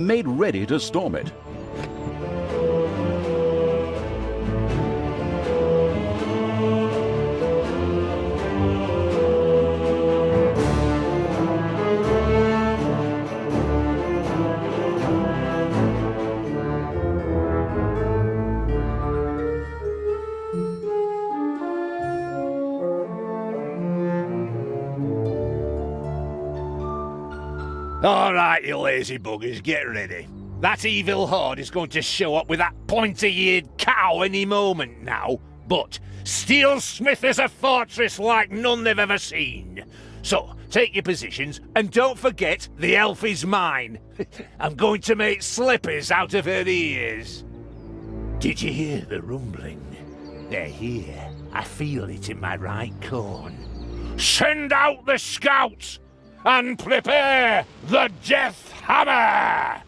made ready to storm it. All right, you lazy buggers, get ready. That evil horde is going to show up with that pointy-eared cow any moment now. But Steelsmith is a fortress like none they've ever seen. So, take your positions, and don't forget, the elf is mine. I'm going to make slippers out of her ears. Did you hear the rumbling? They're here. I feel it in my right corn. Send out the scouts! And prepare the Death Hammer!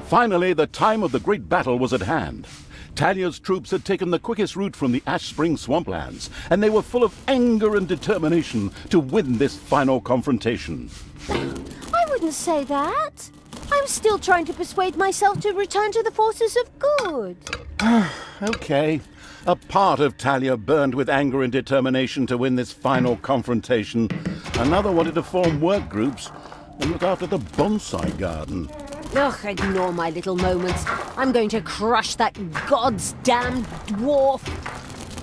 Finally, the time of the great battle was at hand. Talia's troops had taken the quickest route from the Ash Spring swamplands, and they were full of anger and determination to win this final confrontation. I wouldn't say that. I'm still trying to persuade myself to return to the forces of good. Okay. A part of Talia burned with anger and determination to win this final confrontation. Another wanted to form work groups and look after the bonsai garden. Ugh, ignore my little moments. I'm going to crush that god's damned dwarf.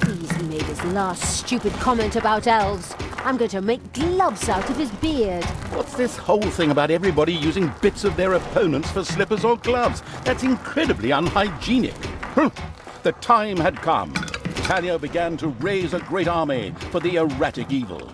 He's made his last stupid comment about elves. I'm going to make gloves out of his beard. What's this whole thing about everybody using bits of their opponents for slippers or gloves? That's incredibly unhygienic. The time had come. Talia began to raise a great army for the erratic evil.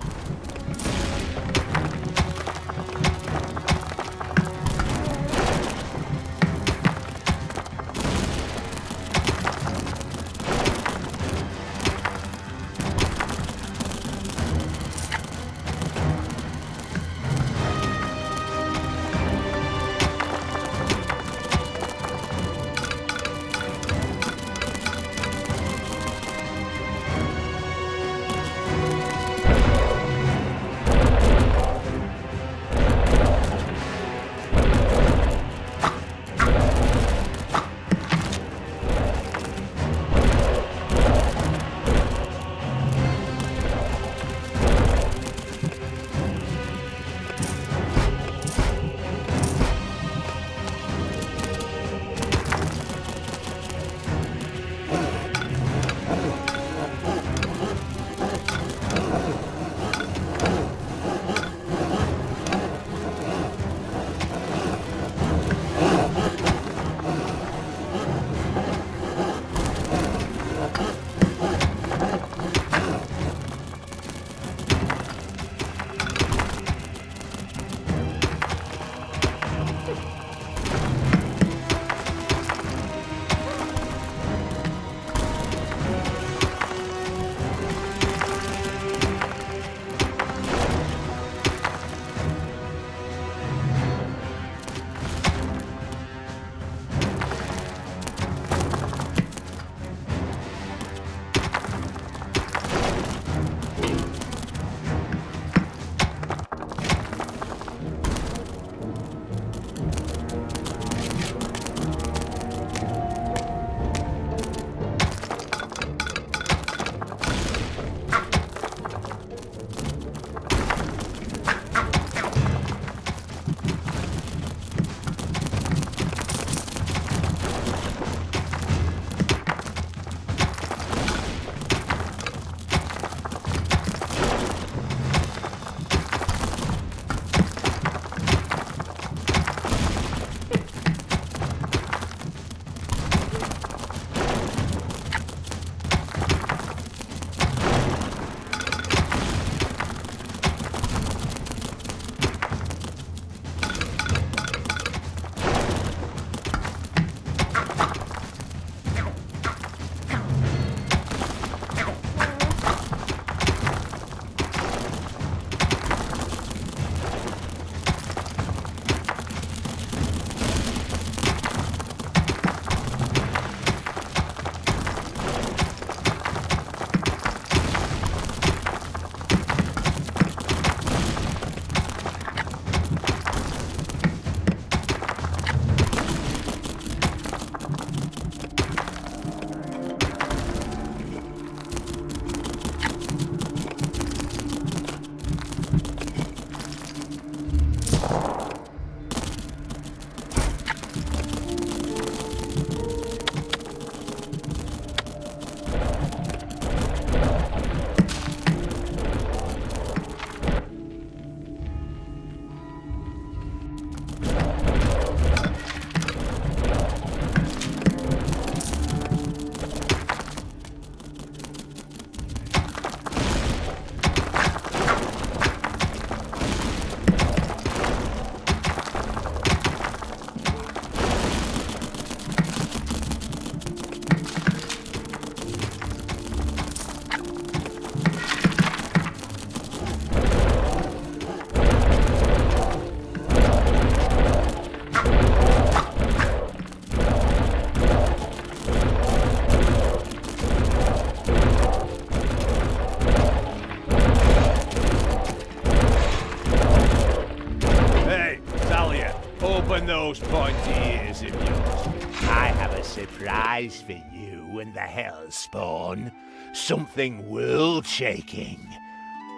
open those pointy ears of yours. I have a surprise for you and the Hellspawn. Something world-shaking.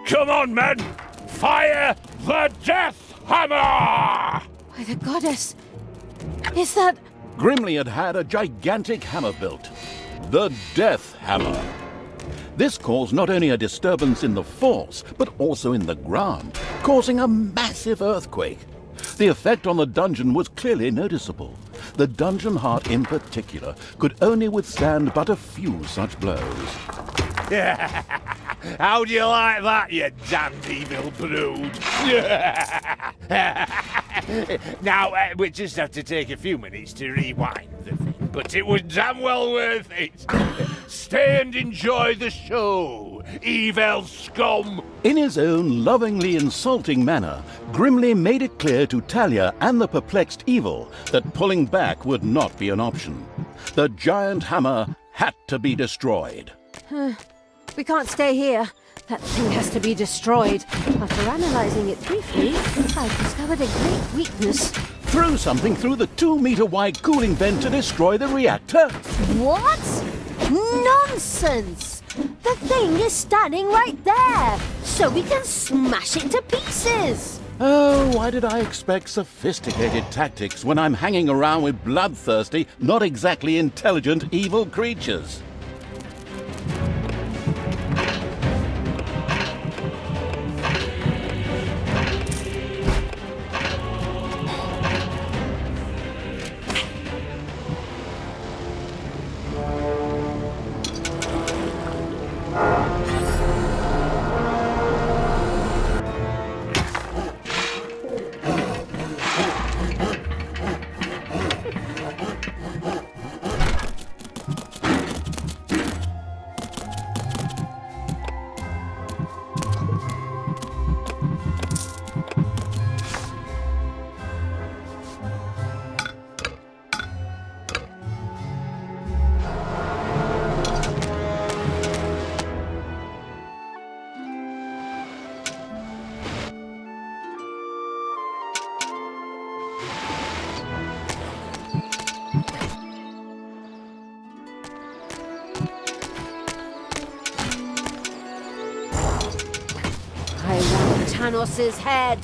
Come on, men! Fire the Death Hammer! By the goddess! Is that... Grimly had had a gigantic hammer built. The Death Hammer. This caused not only a disturbance in the force, but also in the ground, causing a massive earthquake. The effect on the dungeon was clearly noticeable. The dungeon heart in particular could only withstand but a few such blows. How do you like that, you damned evil brood? Now, we just have to take a few minutes to rewind the thing, but it was damn well worth it. Stay and enjoy the show, evil scum! In his own lovingly insulting manner, Grimly made it clear to Talia and the perplexed Evil that pulling back would not be an option. The giant hammer had to be destroyed. We can't stay here. That thing has to be destroyed. After analysing it briefly, I've discovered a great weakness. Throw something through the 2-meter-wide cooling vent to destroy the reactor? What? Nonsense! The thing is standing right there, so we can smash it to pieces! Oh, why did I expect sophisticated tactics when I'm hanging around with bloodthirsty, not exactly intelligent evil creatures? I want Thanos' head.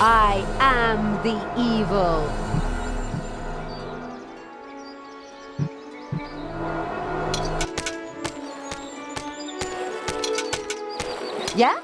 I am the evil. Yeah?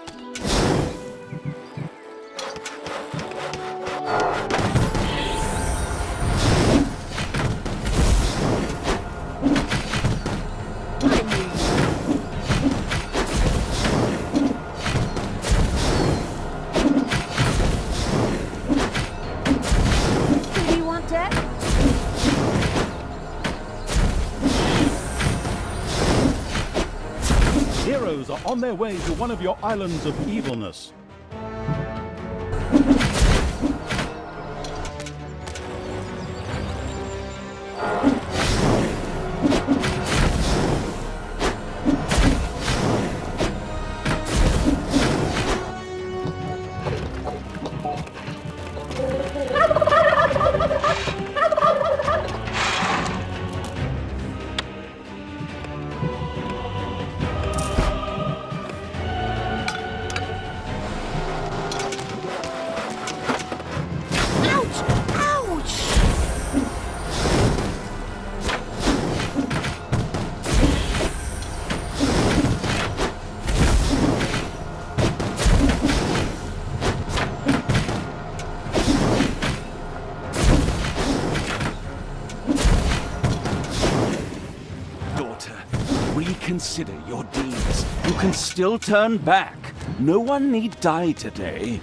Heroes are on their way to one of your islands of evilness. reconsider your deeds. You can still turn back. No one need die today.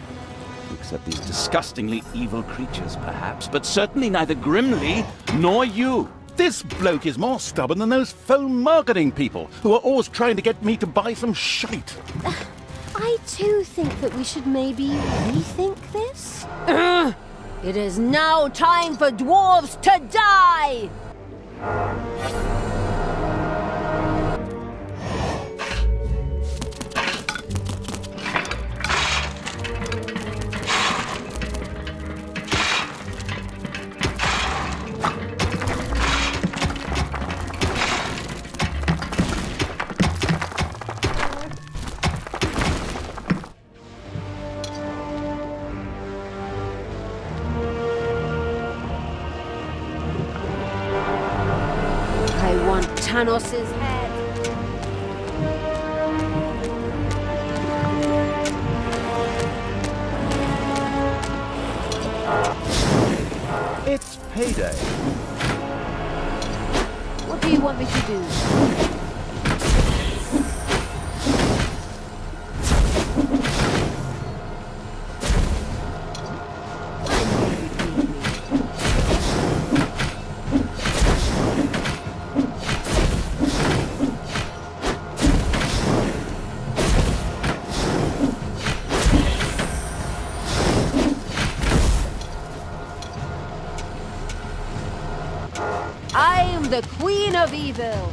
Except these disgustingly evil creatures, perhaps, but certainly neither Grimly nor you. This bloke is more stubborn than those phone marketing people who are always trying to get me to buy some shite. I too think that we should maybe rethink this. It is now time for dwarves to die! I want Tanos's head. It's payday. What do you want me to do? I am the Queen of Evil.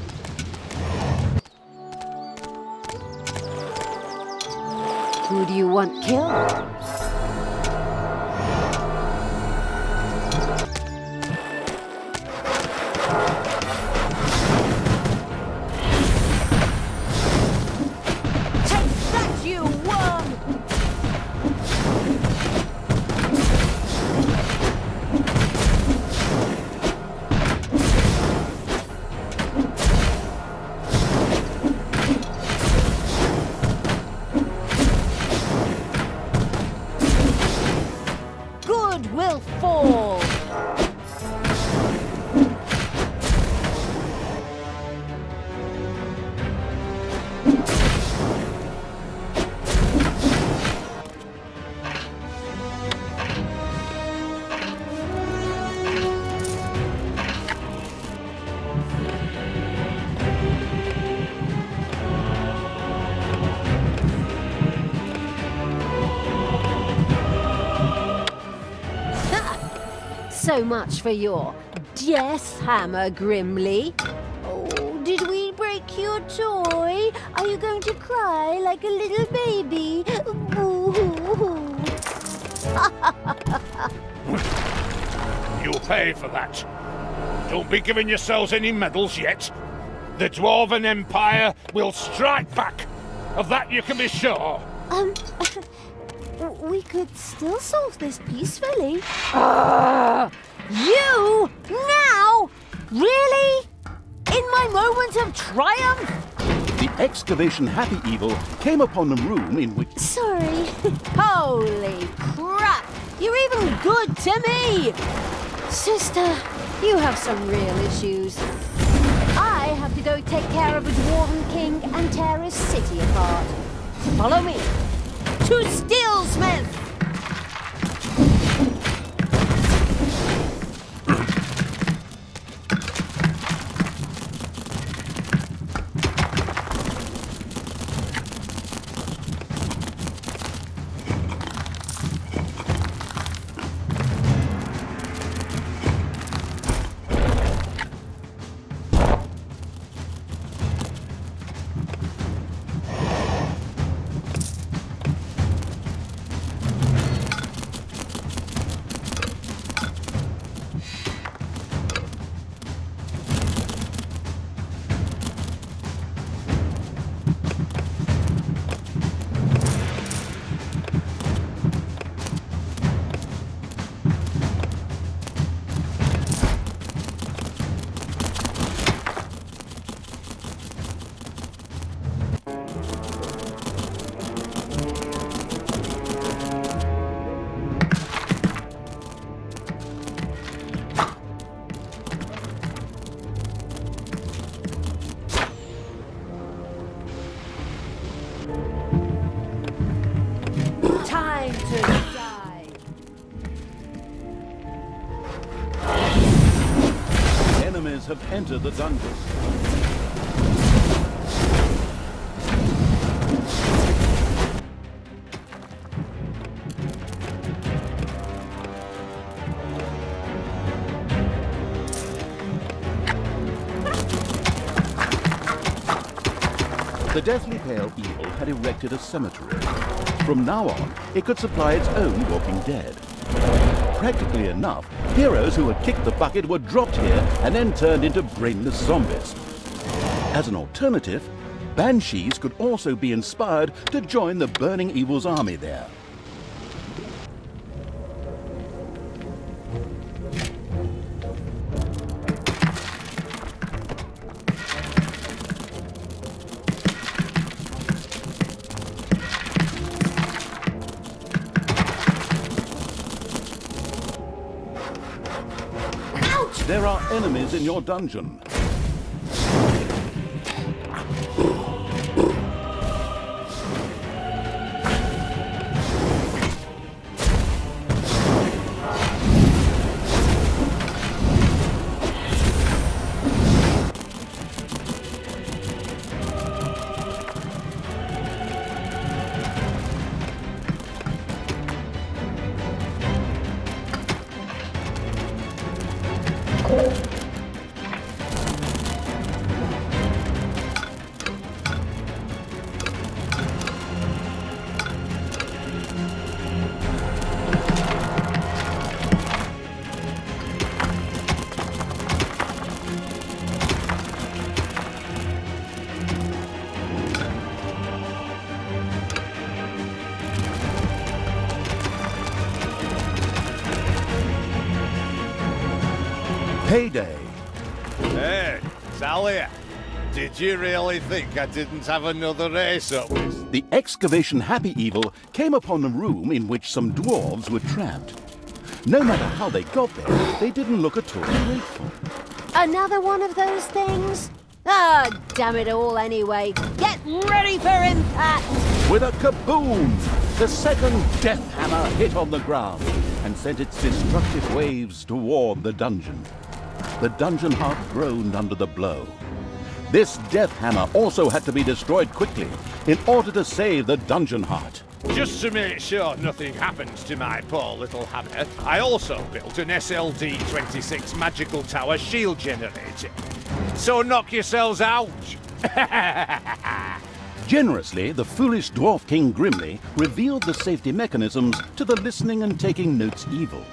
Who do you want killed? Take that, you worm! Good will fall. So much for your death hammer, Grimly. Oh, did we break your toy? Are you going to cry like a little baby? Boo-hoo-hoo. You'll pay for that. Don't be giving yourselves any medals yet. The Dwarven Empire will strike back. Of that you can be sure. We could still solve this peacefully. You? Now? Really? In my moment of triumph? The excavation Happy Evil came upon the room in which... Sorry. Holy crap! You're even good to me! Sister, you have some real issues. I have to go take care of a Dwarven king and tear his city apart. Follow me to Steelsmith! have entered the dungeon. The Deathly Pale Evil had erected a cemetery. From now on, it could supply its own walking dead. Practically enough, heroes who had kicked the bucket were dropped here and then turned into brainless zombies. As an alternative, banshees could also be inspired to join the Burning Evil's army there. There are enemies in your dungeon. Payday. Hey, Sally, did you really think I didn't have another race up? The excavation Happy Evil came upon a room in which some dwarves were trapped. No matter how they got there, they didn't look at all grateful. Another one of those things? Ah, damn it all anyway. Get ready for impact! With a kaboom! The second death hammer hit on the ground and sent its destructive waves toward the dungeon. The dungeon heart groaned under the blow. This death hammer also had to be destroyed quickly in order to save the dungeon heart. Just to make sure nothing happens to my poor little hammer, I also built an SLD-26 magical tower shield generator. So knock yourselves out! Generously, the foolish Dwarf King Grimly revealed the safety mechanisms to the listening and taking notes evil.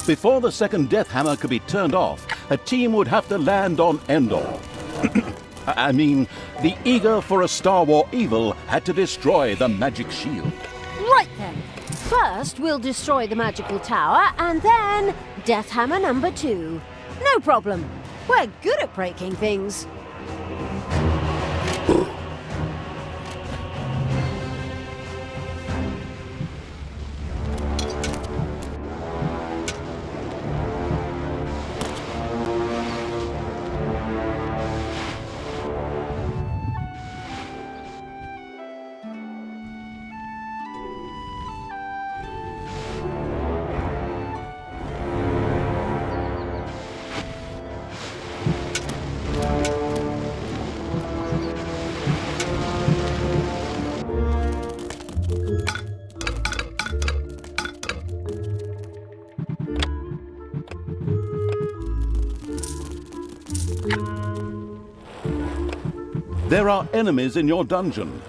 Before the second death hammer could be turned off, a team would have to land on Endor. I mean, the eager for a Star War evil had to destroy the magic shield. Right then. First, we'll destroy the magical tower, and then Death Hammer number 2. No problem. We're good at breaking things. There are enemies in your dungeon.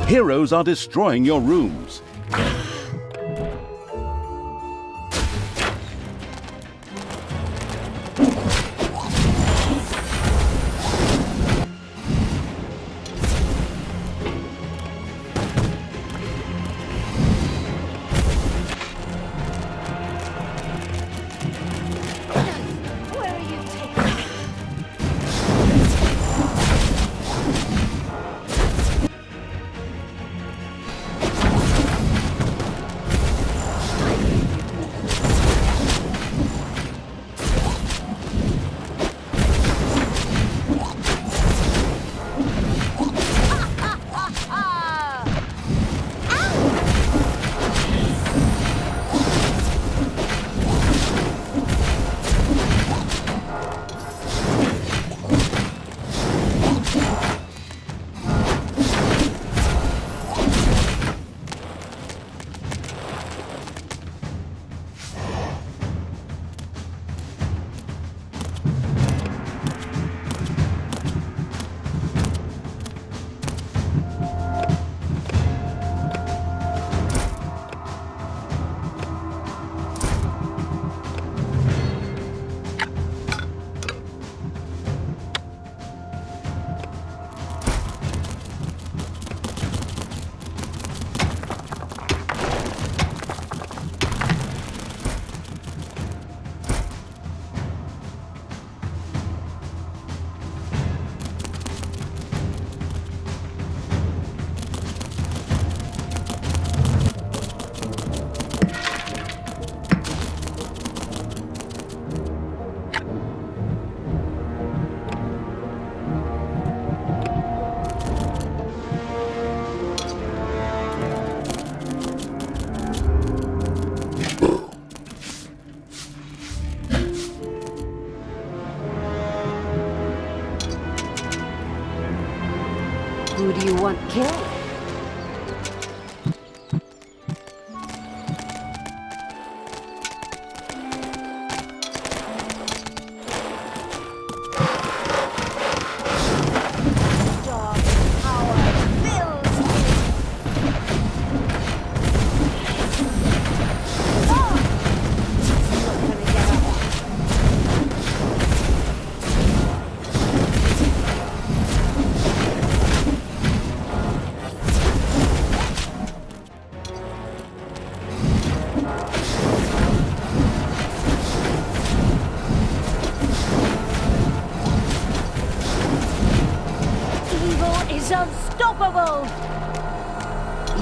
Heroes are destroying your rooms. Where are you taking me?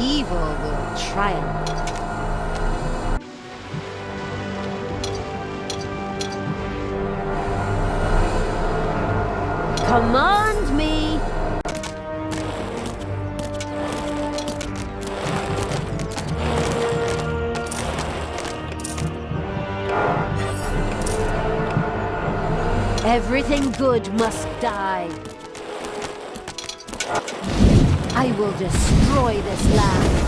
Evil will triumph. Command me! Everything good must die. I will destroy this land.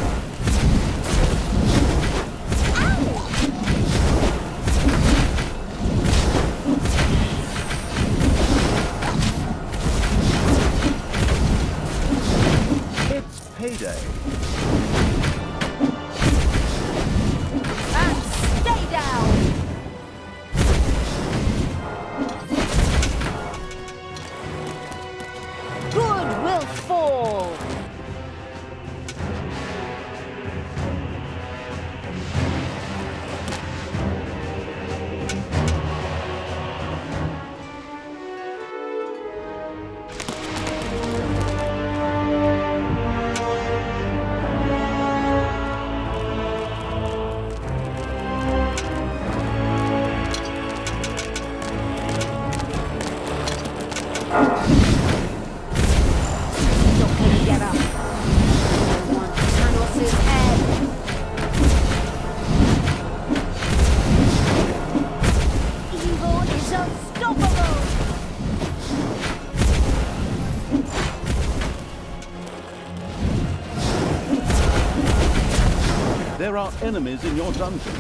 It's payday. And stay down! Good will fall! Not gonna get up. I want Thanos' head. Evil is unstoppable! There are enemies in your dungeon.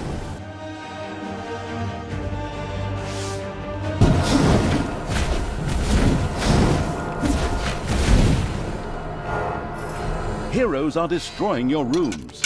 Heroes are destroying your rooms.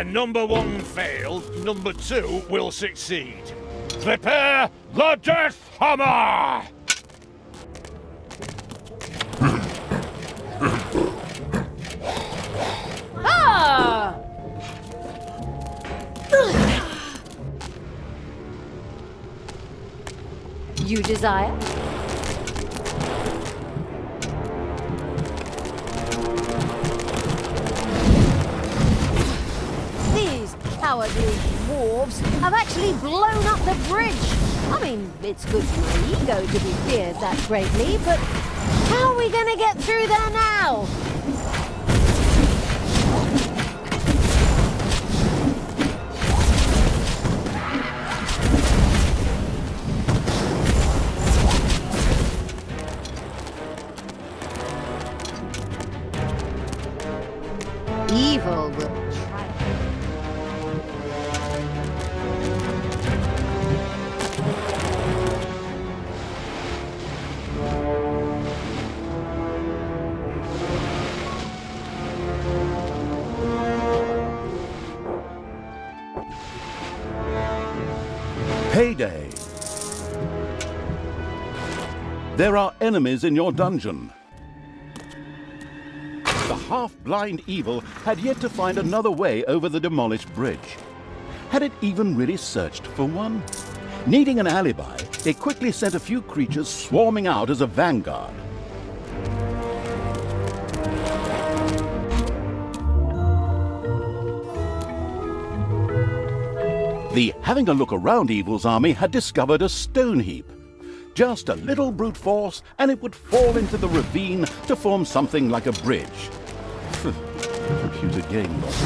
Where number 1 failed, number 2 will succeed. Prepare the Death Hammer! Ah! You desire? These cowardly dwarves have actually blown up the bridge. I mean, it's good for my ego to be feared that greatly, but how are we going to get through there now? Evil will triumph. Payday! There are enemies in your dungeon. The half-blind evil had yet to find another way over the demolished bridge. Had it even really searched for one? Needing an alibi, it quickly sent a few creatures swarming out as a vanguard. The having a look around evil's army had discovered a stone heap. Just a little brute force, and it would fall into the ravine to form something like a bridge. Computer game logic.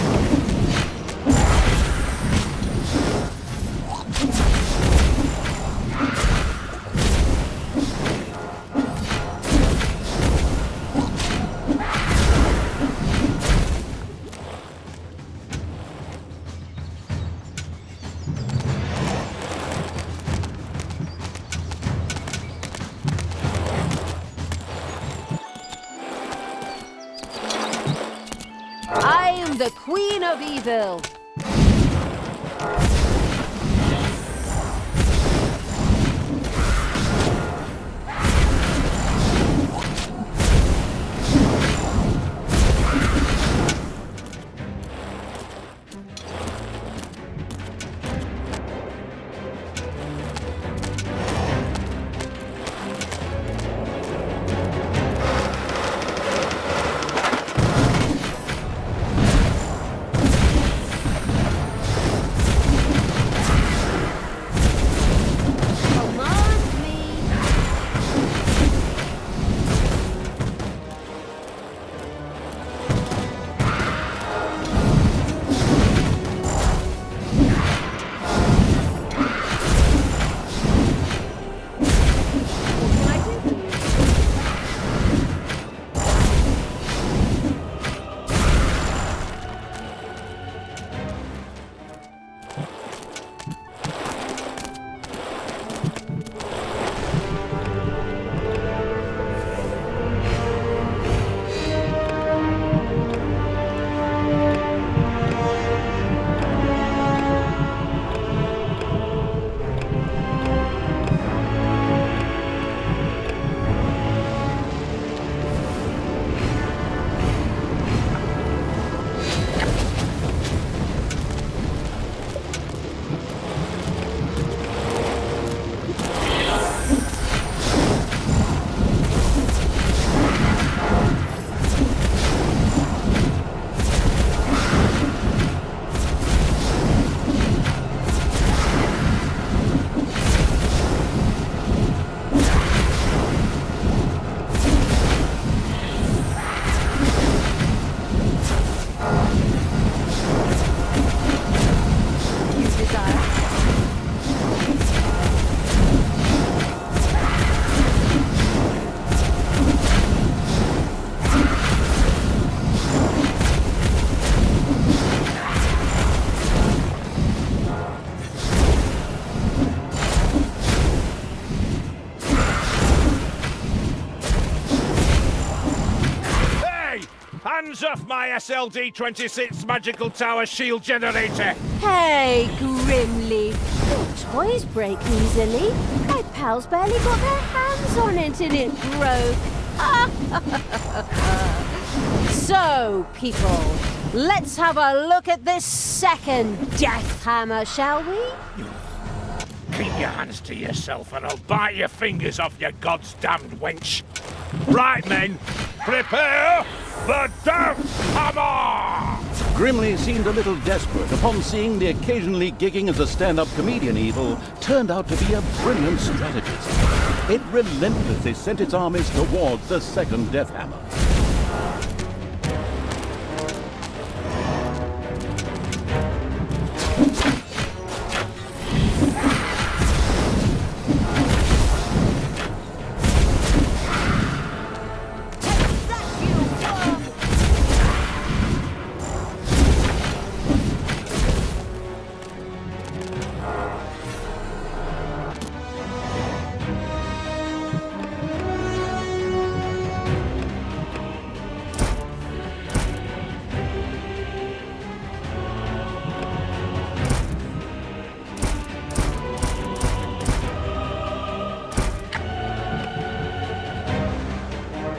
I am the Queen of Evil. Hands off my SLD-26 magical tower shield generator! Hey, Grimly. Your toys break easily. My pals barely got their hands on it and it broke. So, people, let's have a look at this second death hammer, shall we? Keep your hands to yourself and I'll bite your fingers off, you goddamned wench. Right, men, prepare the Death Hammer! Grimly seemed a little desperate upon seeing the occasionally gigging as a stand-up comedian Evil turned out to be a brilliant strategist. It relentlessly sent its armies towards the second Death Hammer.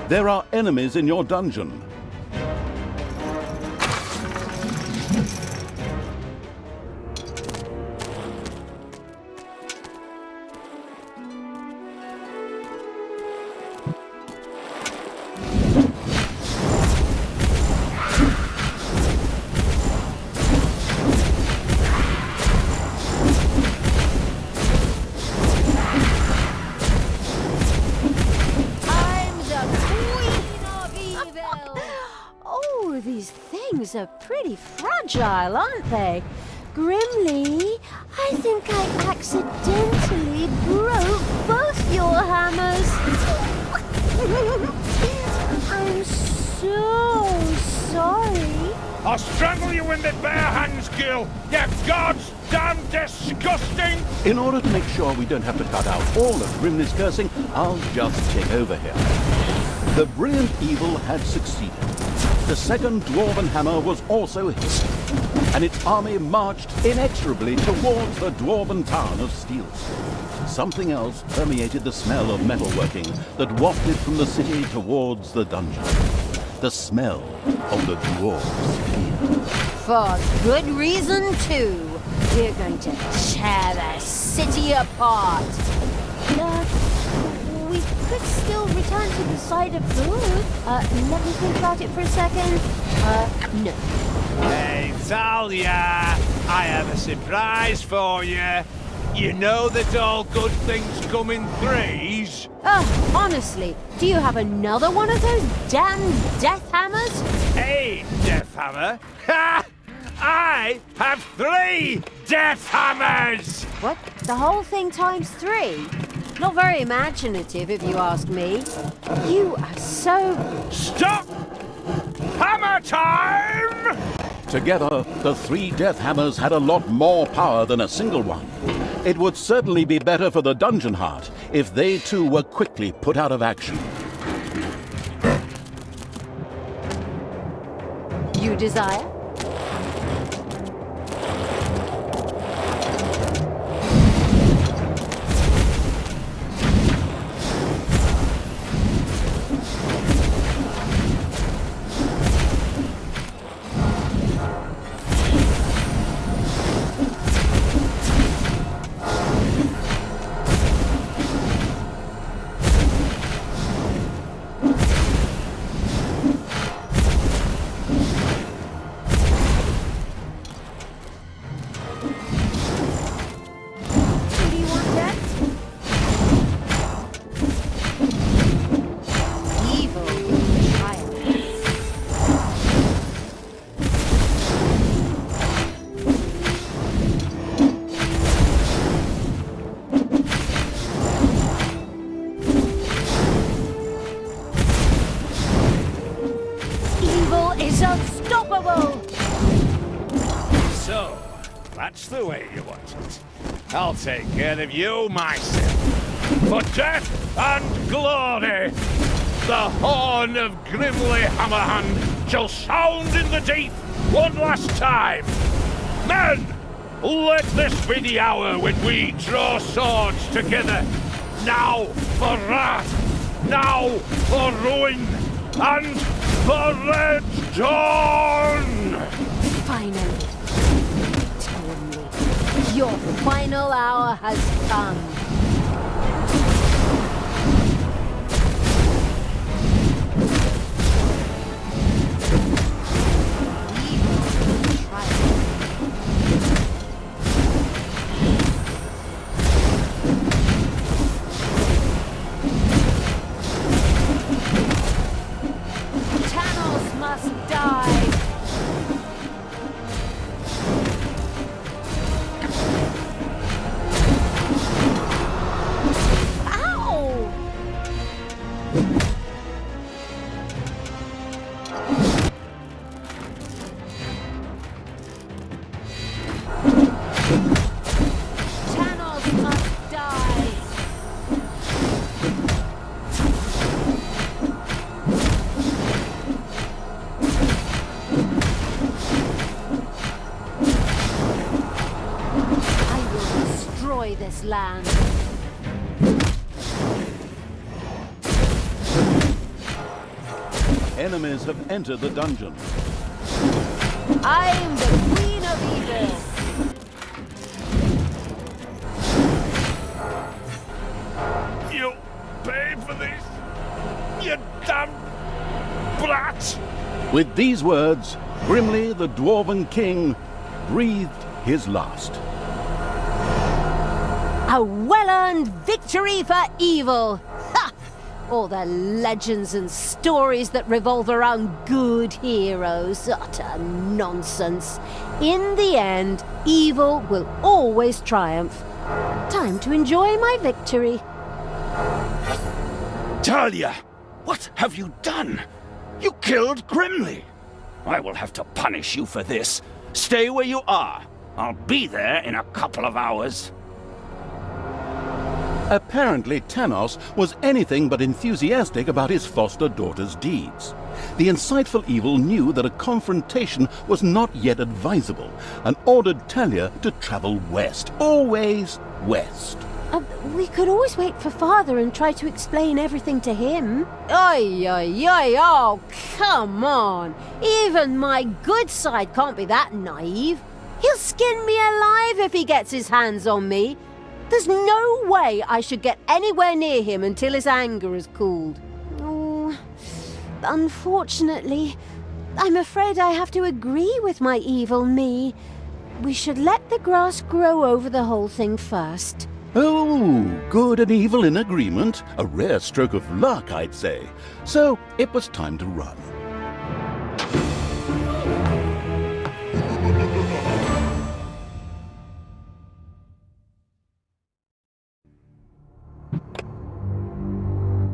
There are enemies in your dungeon. Oh, these things are pretty fragile, aren't they? Grimly, I think I accidentally broke both your hammers. I'm so sorry. I'll strangle you in the bare hands, Gil! You goddamn disgusting! In order to make sure we don't have to cut out all of Grimly's cursing, I'll just take over here. The brilliant Evil had succeeded. The second Dwarven Hammer was also hit, and its army marched inexorably towards the Dwarven town of Steelsmith. Something else permeated the smell of metalworking that wafted from the city towards the dungeon. The smell of the dwarves' fear. For good reason, too. We're going to tear the city apart. We could still return to the side of good. Let me think about it for a second. No. Hey, Talia, I have a surprise for you. You know that all good things come in threes? Oh, honestly, do you have another one of those damn death hammers? Hey, Death Hammer. Ha! I have 3 Death Hammers! What? The whole thing times 3? Not very imaginative, if you ask me. You are so... Stop! Hammer time! Together, the 3 Death Hammers had a lot more power than a single one. It would certainly be better for the Dungeon Heart if they too were quickly put out of action. You desire? Unstoppable! So, that's the way you want it. I'll take care of you myself. For death and glory, the Horn of Grimly Hammerhand shall sound in the deep one last time. Men, let this be the hour when we draw swords together. Now for wrath, now for ruin, and for red dawn! Finally. Tyranny. Your final hour has come. This land. Enemies have entered the dungeon. I'm the Queen of Evil. You paid for this, you damn brat! With these words, Grimly the Dwarven King breathed his last. A well-earned victory for evil! Ha! All the legends and stories that revolve around good heroes. Utter nonsense. In the end, evil will always triumph. Time to enjoy my victory. Talia, what have you done? You killed Grimly. I will have to punish you for this. Stay where you are. I'll be there in a couple of hours. Apparently, Tanos was anything but enthusiastic about his foster daughter's deeds. The insightful evil knew that a confrontation was not yet advisable and ordered Talia to travel west, always west. We could always wait for Father and try to explain everything to him. Oi, oi, oi, oh, come on. Even my good side can't be that naive. He'll skin me alive if he gets his hands on me. There's no way I should get anywhere near him until his anger has cooled. Oh, unfortunately, I'm afraid I have to agree with my evil me. We should let the grass grow over the whole thing first. Oh, good and evil in agreement. A rare stroke of luck, I'd say. So it was time to run.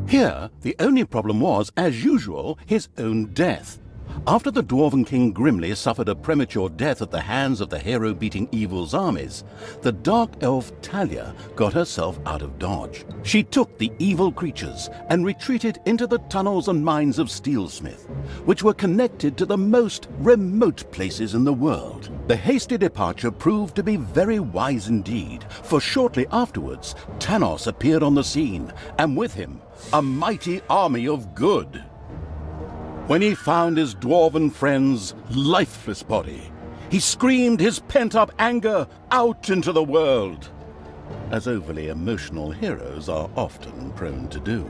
Here, the only problem was, as usual, his own death. After the Dwarven King Grimly suffered a premature death at the hands of the hero-beating evil's armies, the dark elf Talia got herself out of dodge. She took the evil creatures and retreated into the tunnels and mines of Steelsmith, which were connected to the most remote places in the world. The hasty departure proved to be very wise indeed, for shortly afterwards, Tanos appeared on the scene, and with him, a mighty army of good. When he found his dwarven friend's lifeless body, he screamed his pent-up anger out into the world, as overly emotional heroes are often prone to do.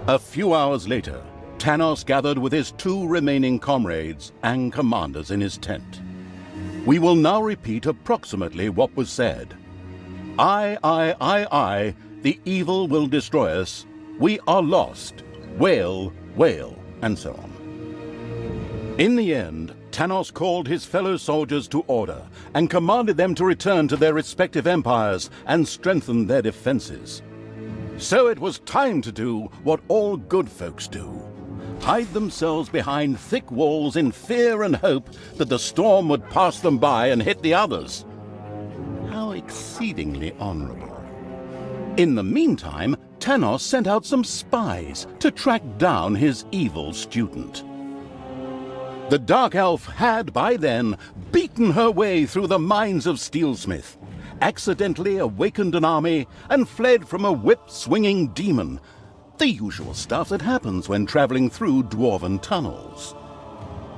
A few hours later, Tanos gathered with his two remaining comrades and commanders in his tent. We will now repeat approximately what was said. I, the evil will destroy us. We are lost. Wail, wail, and so on. In the end, Tanos called his fellow soldiers to order and commanded them to return to their respective empires and strengthen their defenses. So it was time to do what all good folks do: hide themselves behind thick walls in fear and hope that the storm would pass them by and hit the others. How exceedingly honorable. In the meantime, Tanos sent out some spies to track down his evil student. The Dark Elf had, by then, beaten her way through the mines of Steelsmith, accidentally awakened an army, and fled from a whip-swinging demon. The usual stuff that happens when traveling through dwarven tunnels.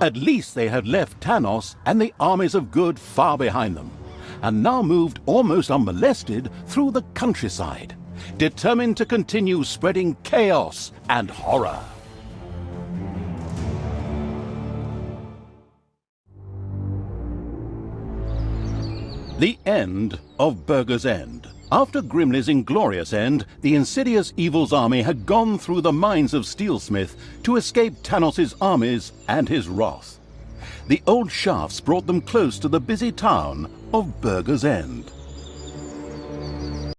At least they had left Tanos and the armies of good far behind them, and now moved almost unmolested through the countryside, determined to continue spreading chaos and horror. The end of Burger's End. After Grimly's inglorious end, the insidious evil's army had gone through the mines of Steelsmith to escape Tanos' armies and his wrath. The old shafts brought them close to the busy town of Burger's End.